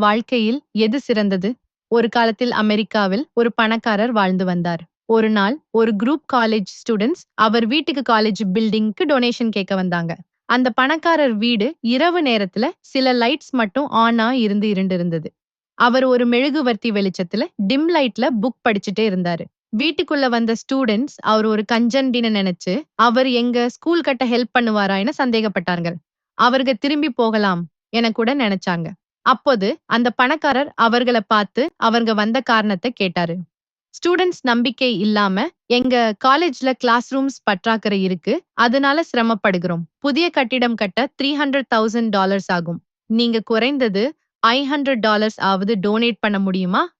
வாழ்க்கையில் எது சிறந்தது? ஒரு காலத்தில் அமெரிக்காவில் ஒரு பணக்காரர் வாழ்ந்து வந்தார். ஒரு நாள் ஒரு குரூப் காலேஜ் ஸ்டூடண்ட்ஸ் அவர் வீட்டுக்கு காலேஜ் பில்டிங்க்கு டொனேஷன் கேட்க வந்தாங்க. அந்த பணக்காரர் வீடு இரவு நேரத்துல சில லைட்ஸ் மட்டும் ஆனா இருந்து இருண்டிருந்தது. அவர் ஒரு மெழுகுவர்த்தி வெளிச்சத்துல டிம் லைட்ல புக் படிச்சுட்டே இருந்தாரு. வீட்டுக்குள்ள வந்த ஸ்டூடண்ட்ஸ் அவர் ஒரு கஞ்சன்டின்னு நினைச்சு அவர் எங்க ஸ்கூல் கட்ட ஹெல்ப் பண்ணுவாரான்னு சந்தேகப்பட்டாங்க. அவருக்கு திரும்பி போகலாம் என கூட நினைச்சாங்க. அப்போது அந்த பணக்காரர் அவர்கள பார்த்து அவங்க வந்த காரணத்தை கேட்டாரு. ஸ்டூடண்ட்ஸ் நம்பிக்கை இல்லாம எங்க காலேஜ்ல கிளாஸ் ரூம்ஸ் பற்றாக்குறை இருக்கு. அதனால சிரமப்படுகிறோம். புதிய கட்டிடம் கட்ட $300,000 ஆகும். நீங்க குறைந்தது $500 ஆவது டொனேட் பண்ண முடியுமா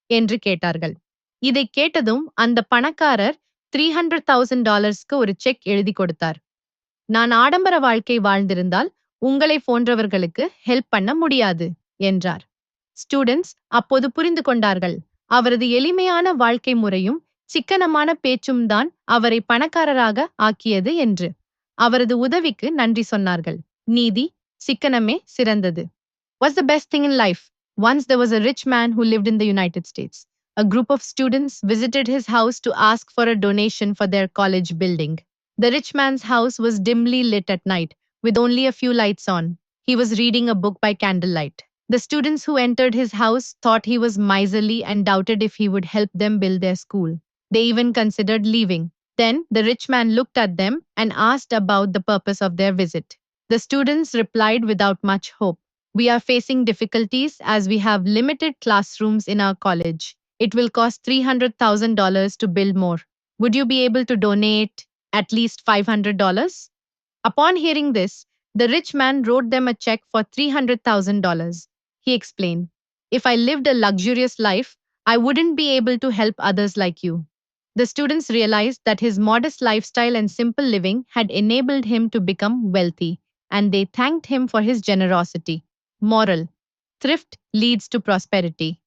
என்று கேட்டார்கள். இதை கேட்டதும் அந்த பணக்காரர் $300,000க்கு ஒரு செக் எழுதி கொடுத்தார். நான் ஆடம்பர வாழ்க்கை வாழ்ந்திருந்தால் உங்களை போன்றவர்களுக்கு ஹெல்ப் பண்ண முடியாது என்றார். ஸ்டூடண்ட்ஸ் அப்போது புரிந்து கொண்டார்கள். அவரது எளிமையான வாழ்க்கை முறையும் சிக்கனமான பேச்சும் தான் அவரை பணக்காரராக ஆக்கியது என்று. அவரது உதவிக்கு நன்றி சொன்னார்கள். நீதி, சிக்கனமே சிறந்தது. What's the best thing in life? Once there was a rich man who lived in the United States. A group of students visited his house to ask for a donation for their college building. The rich man's house was dimly lit at night, with only a few lights on. He was reading a book by candlelight. The students who entered his house thought he was miserly and doubted if he would help them build their school. They even considered leaving. Then the rich man looked at them and asked about the purpose of their visit. The students replied without much hope. We are facing difficulties as we have limited classrooms in our college. It will cost $300,000 to build more. Would you be able to donate at least $500? Upon hearing this, the rich man wrote them a check for $300,000. He explained, if I lived a luxurious life, I wouldn't be able to help others like you. The students realized that his modest lifestyle and simple living had enabled him to become wealthy, and they thanked him for his generosity. Moral: Thrift leads to prosperity.